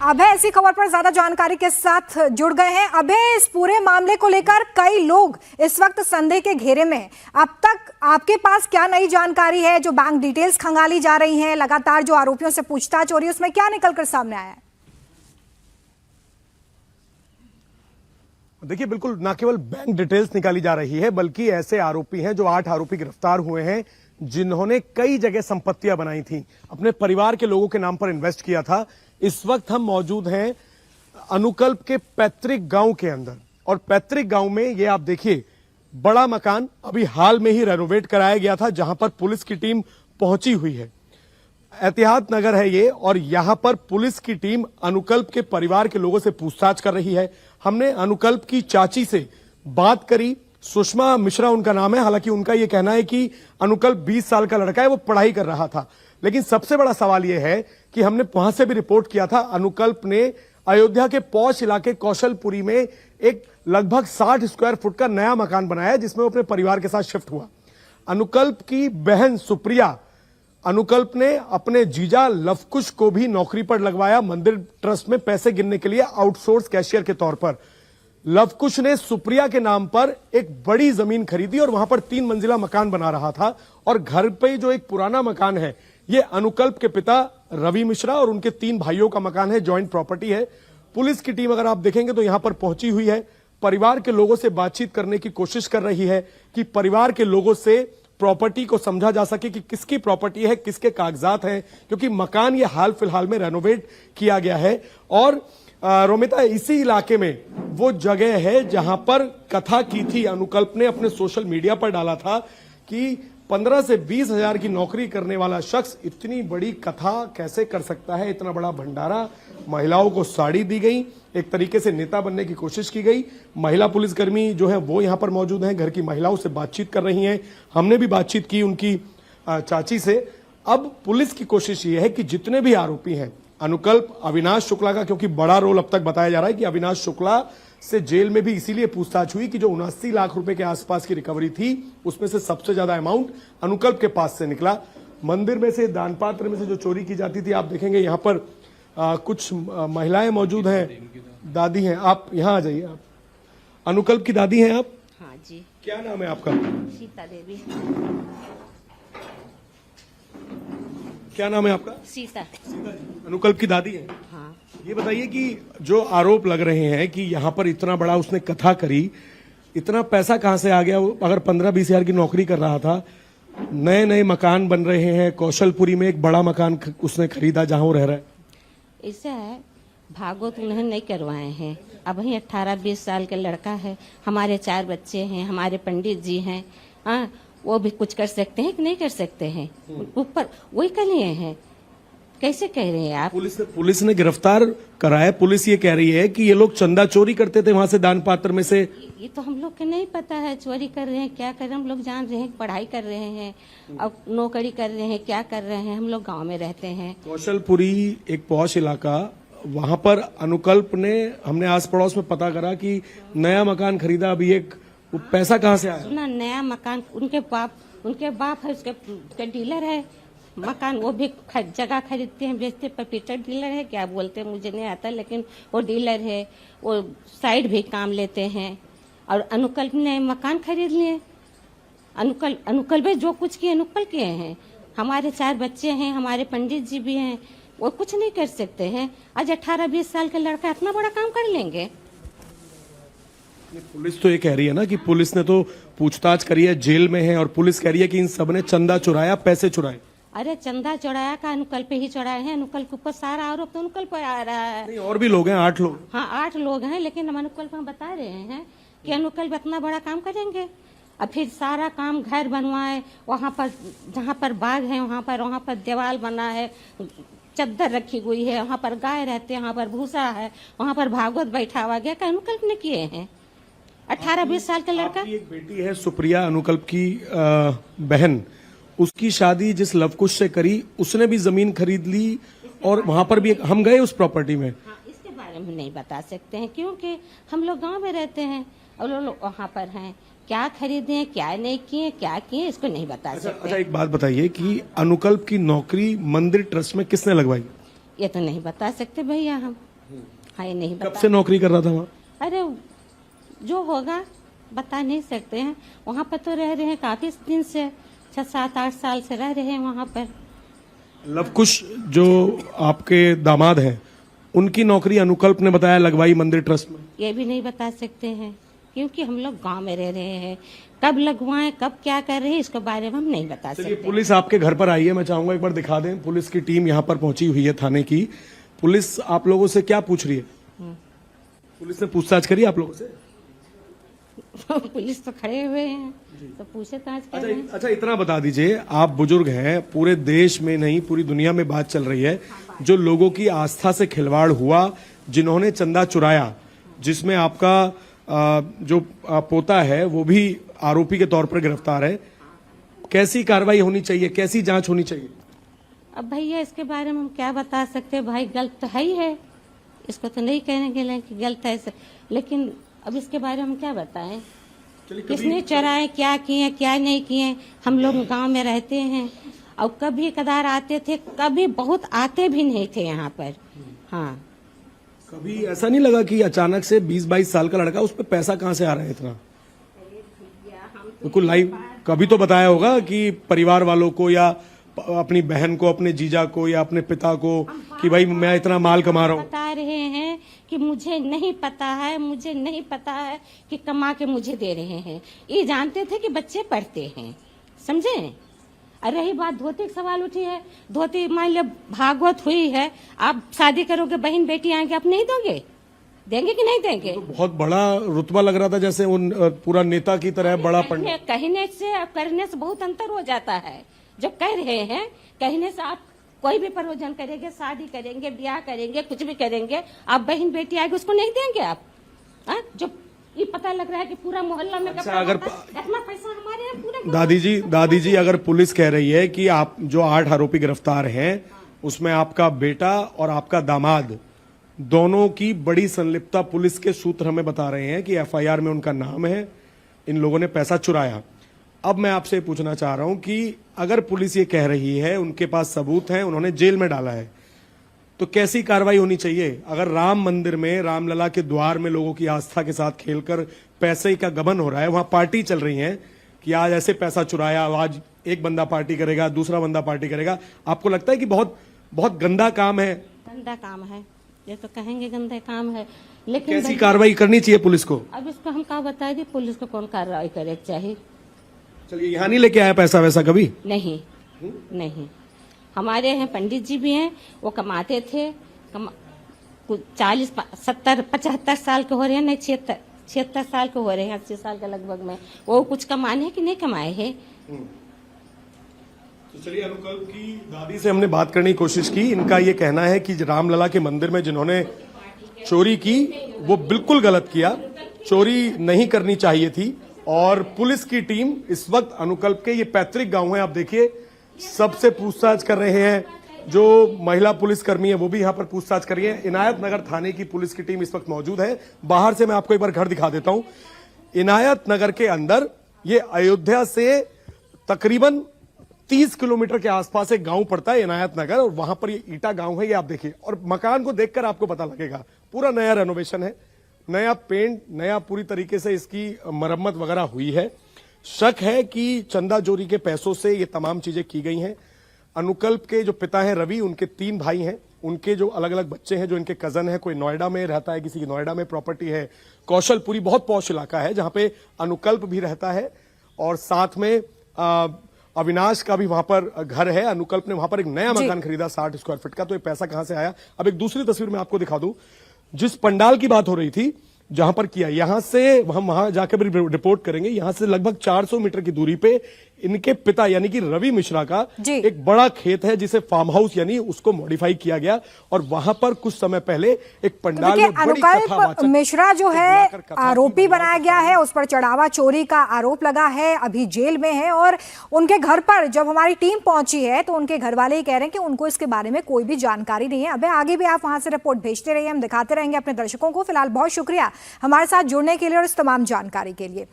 अभय इसी खबर पर ज्यादा जानकारी के साथ जुड़ गए हैं। अभय, इस पूरे मामले को लेकर कई लोग इस वक्त संदेह के घेरे में। अब तक आपके पास क्या नई जानकारी है? जो बैंक डिटेल्स खंगाली जा रही हैं, लगातार जो आरोपियों से पूछताछ हो रही है, उसमें क्या निकलकर सामने आया है? देखिए, बिल्कुल ना केवल बैंक डिटेल्स निकाली जा रही है, बल्कि ऐसे आरोपी हैं जो 8 आरोपी गिरफ्तार हुए हैं जिन्होंने कई जगह संपत्तियां बनाई थी, अपने परिवार के लोगों के नाम पर इन्वेस्ट किया था। इस वक्त हम मौजूद हैं अनुकल्प के पैतृक गांव के अंदर, और पैतृक गांव में ये आप देखिए बड़ा मकान अभी हाल में ही रेनोवेट कराया गया था, जहां पर पुलिस की टीम पहुंची हुई है। एहतियात नगर है ये, और यहां पर पुलिस की टीम अनुकल्प के परिवार के लोगों से पूछताछ कर रही है। हमने अनुकल्प की चाची से बात करी, सुषमा मिश्रा उनका नाम है। हालांकि उनका यह कहना है कि अनुकल्प 20 साल का लड़का है, वो पढ़ाई कर रहा था। लेकिन सबसे बड़ा सवाल यह है कि हमने वहां से भी रिपोर्ट किया था, अनुकल्प ने अयोध्या के पौष इलाके कौशलपुरी में एक लगभग 60 स्क्वायर फुट का नया मकान बनाया, जिसमें वो अपने परिवार के साथ शिफ्ट हुआ। अनुकल्प की बहन सुप्रिया, अनुकल्प ने अपने जीजा लवकुश को भी नौकरी पर लगवाया, मंदिर ट्रस्ट में पैसे गिनने के लिए आउटसोर्स कैशियर के तौर पर। लवकुश ने सुप्रिया के नाम पर एक बड़ी जमीन खरीदी और वहां पर 3 मंजिला मकान बना रहा था। और घर पे जो एक पुराना मकान है, ये अनुकल्प के पिता रवि मिश्रा और उनके 3 भाइयों का मकान है, जॉइंट प्रॉपर्टी है। पुलिस की टीम अगर आप देखेंगे तो यहां पर पहुंची हुई है, परिवार के लोगों से बातचीत करने की कोशिश कर रही है कि परिवार के लोगों से प्रॉपर्टी को समझा जा सके कि किसकी प्रॉपर्टी है, किसके कागजात हैं, क्योंकि मकान ये हाल फिलहाल में रेनोवेट किया गया है। और रोमिता, इसी इलाके में वो जगह है जहां पर कथा की थी, अनुकल्प ने अपने सोशल मीडिया पर डाला था कि 15 से 20 हजार की नौकरी करने वाला शख्स इतनी बड़ी कथा कैसे कर सकता है, इतना बड़ा भंडारा। महिलाओं को साड़ी दी गई, एक तरीके से नेता बनने की कोशिश की गई। महिला पुलिसकर्मी जो है वो यहां पर मौजूद हैं, घर की महिलाओं से बातचीत कर रही हैं। हमने भी बातचीत की उनकी चाची से। अब पुलिस की कोशिश ये है कि जितने भी आरोपी हैं, अनुकल्प, अविनाश शुक्ला का क्योंकि बड़ा रोल अब तक बताया जा रहा है कि अविनाश शुक्ला से जेल में भी इसीलिए पूछताछ हुई कि जो 79 लाख रुपए के आसपास की रिकवरी थी, उसमें से सबसे ज्यादा अमाउंट अनुकल्प के पास से निकला। मंदिर में से, दान पात्र में से जो चोरी की जाती थी, आप देखेंगे यहां पर कुछ महिलाएं मौजूद हैं, दादी हैं। आप यहां आ जाइए। आप अनुकल्प की दादी हैं आप? हाँ जी। क्या नाम है आपका? सीता देवी। क्या नाम है आपका? सीता। अनुकल्प की दादी है? हाँ। ये बताइए कि जो आरोप लग रहे हैं कि यहाँ पर इतना बड़ा उसने कथा करी, इतना पैसा कहाँ से आ गया? अगर 15-20 हजार की नौकरी कर रहा था, नए नए मकान बन रहे हैं, कौशलपुरी में एक बड़ा मकान उसने खरीदा जहां वो रह रहा है। ऐसा है, भागवत उन्हें नहीं करवाए हैं। अब ही 18-20 साल का लड़का है, हमारे 4 बच्चे हैं, हमारे पंडित जी हैं। हाँ, वो भी कुछ कर सकते हैं कि नहीं कर सकते हैं? ऊपर वही कर लिए हैं। कैसे कह रहे हैं आप? पुलिस ने गिरफ्तार कराया। पुलिस ये कह रही है कि ये लोग चंदा चोरी करते थे वहां से, दान पात्र में से। ये तो हम लोग को नहीं पता है, चोरी कर रहे हैं क्या कर रहे हैं। हम लोग जान रहे हैं पढ़ाई कर रहे हैं, अब नौकरी कर रहे हैं, क्या कर रहे हैं। हम लोग गांव में रहते हैं। कौशलपुरी एक पौष इलाका, वहां पर अनुकल्प ने, हमने आस पड़ोस में पता करा कि नया मकान खरीदा। अभी एक पैसा कहाँ से आया? सुना, नया मकान उनके बाप है, उसके डीलर है मकान। वो भी जगह खरीदते हैं, बेचते। पपीटर डीलर है, क्या बोलते हैं मुझे नहीं आता, लेकिन वो डीलर है। वो साइड भी काम लेते हैं। और अनुकल्प ने मकान खरीद लिए। अनुकल्प जो कुछ किए अनुकल्प किए हैं। हमारे 4 बच्चे हैं, हमारे पंडित जी भी हैं, वो कुछ नहीं कर सकते हैं। आज 18-20 साल का लड़का इतना बड़ा काम कर लेंगे? पुलिस तो ये कह रही है ना कि पुलिस ने तो पूछताछ करी है, जेल में है, और पुलिस कह रही है कि इन सब ने चंदा चुराया, पैसे चुराए। अरे चंदा चढ़ाया का अनुकल्प ही चढ़ाए हैं। अनुकल्प के ऊपर सारा आरोप तो अनुकल्प पर आ रहा है। नहीं, और भी लोग हैं, 8 लोग। हाँ, 8 लोग हैं, लेकिन हम अनुकल्प में बता रहे हैं कि अनुकल्प इतना बड़ा काम करेंगे। और फिर सारा काम घर बनवाए, वहाँ पर जहाँ पर बाग है वहाँ पर दीवार बना है, चद्दर रखी हुई है, वहाँ पर गाय रहते हैं, वहाँ पर भूसा है, वहाँ पर भागवत बैठा हुआ गया। क्या अनुकल्प ने किए हैं? 18-20 साल का लड़का। एक बेटी है सुप्रिया, अनुकल्प की बहन, उसकी शादी जिस लवकुश से करी, उसने भी जमीन खरीद ली, और वहां पर भी हम गए उस प्रॉपर्टी में। हाँ, इसके बारे में नहीं बता सकते हैं, क्योंकि हम लोग गांव में रहते हैं और लोग वहाँ पर हैं। क्या खरीदे, क्या नहीं किए, क्या किए, इसको नहीं बता सकते। अच्छा, एक बात बताइए कि अनुकल्प की नौकरी मंदिर ट्रस्ट में किसने लगवाई? ये तो नहीं बता सकते भैया हम। है नहीं कब बता। से नौकरी कर रहा था वहाँ? अरे जो होगा बता नहीं सकते हैं। वहाँ पर तो रह रहे हैं काफी दिन से, 6-7-8 साल से रह रहे हैं वहाँ पर। लवकुश जो आपके दामाद हैं उनकी नौकरी अनुकल्प ने बताया लगवाई मंदिर ट्रस्ट में। ये भी नहीं बता सकते हैं क्योंकि हम लोग गांव में रह रहे हैं। कब लगवाएं कब क्या कर रहे हैं इसके बारे में हम नहीं बता चलिए, सकते। पुलिस आपके घर पर आई है, मैं चाहूंगा एक बार दिखा दें। पुलिस की टीम यहाँ पर पहुंची हुई है थाने की। पुलिस आप लोगों से क्या पूछ रही है? पुलिस ने पूछताछ करी आप लोगों से? पुलिस तो खड़े हुए हैं तो पूछताछ कर रहे हैं। अच्छा, इतना बता दीजिए, आप बुजुर्ग हैं, पूरे देश में नहीं पूरी दुनिया में बात चल रही है जो लोगों की आस्था से खिलवाड़ हुआ, जिन्होंने चंदा चुराया, जिसमें आपका जो पोता है वो भी आरोपी के तौर पर गिरफ्तार है। कैसी कार्रवाई होनी चाहिए, कैसी जांच होनी चाहिए? अब भैया इसके बारे में हम क्या बता सकते हैं? भाई गलत तो है ही है, इसको तो नहीं कहने के लिए कि गलत है, लेकिन अब इसके बारे में हम क्या बताएं? किसने चुराए, क्या किए क्या नहीं किए? हम लोग गांव में रहते हैं और कभी कदार आते थे, कभी बहुत आते भी नहीं थे यहाँ पर। हाँ, कभी ऐसा नहीं लगा कि अचानक से 20-22 साल का लड़का, उस पर पैसा कहाँ से आ रहा है इतना? बिल्कुल लाइव कभी तो बताया होगा कि परिवार वालों को या अपनी बहन को, अपने जीजा को या अपने पिता को कि भाई मैं इतना माल कमा रहा हूँ। बता रहे हैं कि मुझे नहीं पता है, मुझे नहीं पता है कि कमा के मुझे दे रहे हैं। ये जानते थे कि बच्चे पढ़ते हैं, समझे? और रही बात धोती का सवाल उठी है, धोती मान लो भागवत हुई है, आप शादी करोगे, बहन बेटी आएंगे, आप नहीं दोगे? देंगे कि नहीं देंगे? तो बहुत बड़ा रुतबा लग रहा था, जैसे उन पूरा नेता की तरह बड़ा पंडित। कहने से और करने से बहुत अंतर हो जाता है। जो कह रहे हैं, कहने से आप कोई भी प्रयोजन करेंगे, शादी करेंगे, ब्याह करेंगे, कुछ भी करेंगे, आप बहन बेटी आएगी उसको नहीं देंगे आप? जो ये पता लग रहा है कि पूरा मोहल्ला में अच्छा, अगर इतना पैसा हमारे यहाँ पूरा। दादी जी अगर पुलिस कह रही है कि आप जो 8 आरोपी गिरफ्तार हैं उसमें आपका बेटा और आपका दामाद दोनों की बड़ी संलिप्तता पुलिस के सूत्र हमें बता रहे हैं कि एफआईआर में उनका नाम है, इन लोगों ने पैसा चुराया। अब मैं आपसे पूछना चाह रहा हूं कि अगर पुलिस ये कह रही है, उनके पास सबूत हैं, उन्होंने जेल में डाला है, तो कैसी कार्रवाई होनी चाहिए? अगर राम मंदिर में, रामलला के द्वार में लोगों की आस्था के साथ खेलकर पैसे का गबन हो रहा है, वहां पार्टी चल रही है कि आज ऐसे पैसा चुराया, आज एक बंदा पार्टी करेगा, दूसरा बंदा पार्टी करेगा, आपको लगता है कि बहुत बहुत गंदा काम है? गंदा काम है, ये तो कहेंगे गंदा काम है, लेकिन कैसी कार्रवाई करनी चाहिए पुलिस को? अब इसको हम क्या बताए दी, पुलिस को कौन कार्रवाई करे चाहिए? चलिए, यहाँ नहीं लेके आया पैसा वैसा कभी? नहीं नहीं, हमारे यहाँ पंडित जी भी हैं, वो कमाते थे, 40-70-75 साल के हो रहे हैं, नहीं 76 साल के हो रहे हैं, 80 साल के लगभग में। वो कुछ कमाने हैं कि नहीं कमाए हैं? तो चलिए, अनुकल्प की दादी से हमने बात करने की कोशिश की। इनका ये कहना है कि रामलला के मंदिर में जिन्होंने चोरी की वो बिल्कुल गलत किया, चोरी नहीं करनी चाहिए थी। और पुलिस की टीम इस वक्त अनुकल्प के ये पैतृक गांव है, आप देखिए, सबसे पूछताछ कर रहे हैं। जो महिला पुलिसकर्मी है वो भी यहाँ पर पूछताछ कर रही है। इनायत नगर थाने की पुलिस की टीम इस वक्त मौजूद है। बाहर से मैं आपको एक बार घर दिखा देता हूं। इनायत नगर के अंदर, ये अयोध्या से तकरीबन 30 किलोमीटर के आसपास एक गांव पड़ता है इनायत नगर, और वहां पर ये ईटा गांव है, ये आप देखिए। और मकान को देखकर आपको पता लगेगा पूरा नया रेनोवेशन है, नया पेंट, नया पूरी तरीके से इसकी मरम्मत वगैरह हुई है। शक है कि चंदा चोरी के पैसों से ये तमाम चीजें की गई हैं। अनुकल्प के जो पिता हैं रवि, उनके 3 भाई हैं, उनके जो अलग अलग बच्चे हैं, जो इनके कजन हैं, कोई नोएडा में रहता है, किसी की नोएडा में प्रॉपर्टी है, कौशलपुरी बहुत पॉश इलाका है जहां पे अनुकल्प भी रहता है, और साथ में अविनाश का भी वहां पर घर है। अनुकल्प ने वहां पर एक नया मकान खरीदा 60 स्क्वायर फीट का। तो ये पैसा कहां से आया? अब एक दूसरी तस्वीर में आपको दिखा दूं, जिस पंडाल की बात हो रही थी जहां पर किया, यहां से हम वहां जाकर भी रिपोर्ट करेंगे। यहां से लगभग 400 मीटर की दूरी पे इनके पिता यानी कि रवि मिश्रा का एक बड़ा खेत है, जिसे फार्म हाउस यानी उसको मॉडिफाई किया गया, और वहां पर कुछ समय पहले एक पंडाल में बड़ी अनुकल्प मिश्रा जो है आरोपी बनाया गया है, उस पर चढ़ावा चोरी का आरोप लगा है, अभी जेल में है। और उनके घर पर जब हमारी टीम पहुंची है तो उनके घर वाले ही कह रहे हैं कि उनको इसके बारे में कोई भी जानकारी नहीं है। अबे आगे भी आप वहां से रिपोर्ट भेजते रहिए, हम दिखाते रहेंगे अपने दर्शकों को। फिलहाल बहुत शुक्रिया हमारे साथ जुड़ने के लिए और इस तमाम जानकारी के लिए।